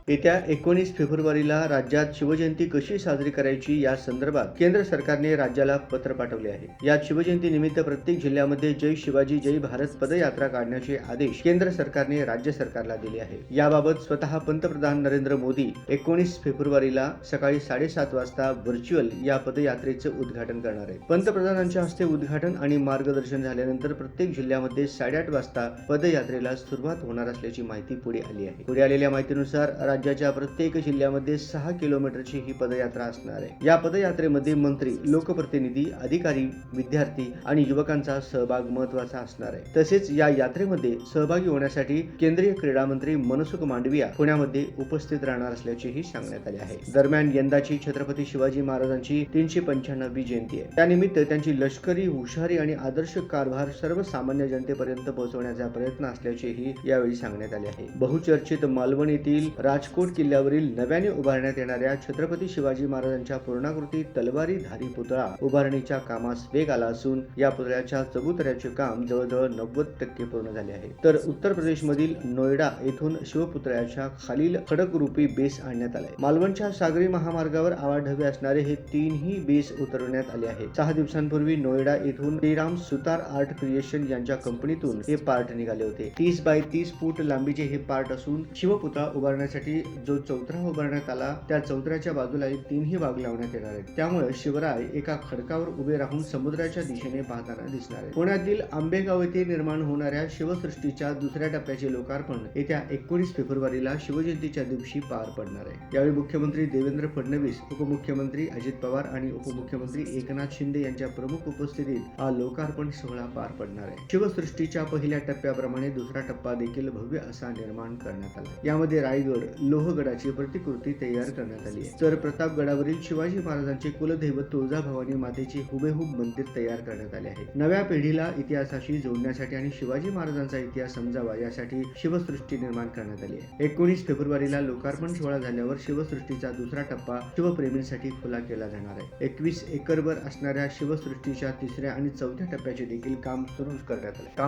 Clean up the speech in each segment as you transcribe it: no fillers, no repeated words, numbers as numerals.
येत्या 19 फेब्रुवारीला राज्यात शिवजयंती कशी साजरी करायची या संदर्भात केंद्र सरकारने राज्याला पत्र पाठवले आहे। यात शिवजयंती निमित्त प्रत्येक जिल्ह्यामध्ये जय शिवाजी जय भारत पदयात्रा काढण्याचे आदेश केंद्र सरकारने राज्य सरकारला दिले आहे। याबाबत स्वतः पंतप्रधान नरेंद्र मोदी 19 फेब्रुवारीला सकाळी 7:30 वाजता व्हर्च्युअल या पदयात्रेचे उद्घाटन करणार आहेत। पंतप्रधानांच्या हस्ते उद्घाटन आणि मार्गदर्शन झाल्यानंतर प्रत्येक जिल्ह्यामध्ये 8:30 वाजता पदयात्रेला सुरुवात होणार असल्याची माहिती पुढे आली आहे। पुढे आलेल्या माहितीनुसार राज्याच्या प्रत्येक जिल्ह्यामध्ये 6 किलोमीटरची ही पदयात्रा असणार आहे। या पदयात्रेमध्ये मंत्री, लोकप्रतिनिधी, अधिकारी, विद्यार्थी आणि युवकांचा सहभाग महत्त्वाचा असणार आहे। तसेच या यात्रेमध्ये सहभागी होण्यासाठी केंद्रीय क्रीडा मंत्री मनसुख मांडविया पुण्यामध्ये उपस्थित राहणार असल्याचेही सांगण्यात आले आहे। दरम्यान यंदाची छत्रपती शिवाजी महाराजांची 395वी जयंती आहे। त्यानिमित्त त्यांची लष्करी हुशारी आणि आदर्श कारभार सर्वसामान्य जनतेपर्यंत पोहोचवण्याचा प्रयत्न असल्याचेही यावेळी सांगण्यात आले आहे। बहुचर्चित मालवण येथील राजकोट किल्ल्यावरील नव्याने उभारण्यात येणाऱ्या छत्रपती शिवाजी महाराजांच्या पूर्णाकृती तलवारीधारी पुतळा उभारणीच्या कामास वेग आला असून या पुतळ्याच्या चबुतऱ्याचे काम जवळजवळ 90% पूर्ण झाले आहे। तर उत्तर प्रदेशमधील नोएडा येथून शिवपुतळ्याच्या खालील खडकरूपी बेस आणण्यात आले। मालवणच्या सागरी महामार्गावर आवाढव्य असणारे हे तीनही बेस उतरवण्यात आले आहेत। 6 दिवसांपूर्वी नोएडा येथून श्रीराम सुतार आर्ट क्रिएशन यांच्या कंपनीतून हे पार्ट निघाले होते। 30 बाय 30 फूट लांबीचे हे पार्ट असून शिवपुतळा उभारण्यासाठी जो चौथरा उभारण्यात आला त्या चौथऱ्याच्या बाजूला 3ही बाग लावण्यात येणार आहेत। त्यामुळे शिवराय एका खडकावर उभे राहून समुद्राच्या दिशेने पाहताना दिसणार आहे। पुण्यातील आंबेगाव येथे निर्माण होणाऱ्या शिवसृष्टीच्या दुसऱ्या टप्प्याचे लोकार्पण येत्या 19 फेब्रुवारीला शिवजयंतीच्या दिवशी पार पडणार आहे। यावेळी मुख्यमंत्री देवेंद्र फडणवीस, उपमुख्यमंत्री अजित पवार आणि उपमुख्यमंत्री एकनाथ शिंदे यांच्या प्रमुख उपस्थितीत हा लोकार्पण सोहळा पार पडणार आहे। शिवसृष्टीच्या पहिल्या टप्प्याप्रमाणे दुसरा टप्पा देखील भव्य असा निर्माण करण्यात आला। यामध्ये रायगड, लोहगडाची प्रतिकृती तयार करण्यात आली आहे। तर प्रतापगडावरील शिवाजी महाराजांचे कुलदैवत तुळजाभवानी मातेचे हुबेहूब मंदिर तयार करण्यात आले आहे। नव्या पिढीला इतिहासाशी जोडण्यासाठी आणि शिवाजी महाराजांचा इतिहास समजावा यासाठी शिवसृष्टी निर्माण करण्यात आली आहे। 19 फेब्रुवारीला लोकार्पण सोहळा झाल्यावर शिवसृष्टीचा दुसरा टप्पा शिवप्रेमींसाठी खुला केला जाणार आहे। 21 एकरवर असणाऱ्या शिवसृष्टीच्या तिसऱ्या आणि चौथ्या टप्प्याचे देखील काम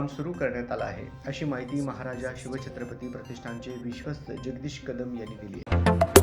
सुरू करण्यात आलं आहे, अशी माहिती महाराजा शिवछत्रपती प्रतिष्ठानचे विश्वस्त जगदीश कदम यांनी दिली आहे।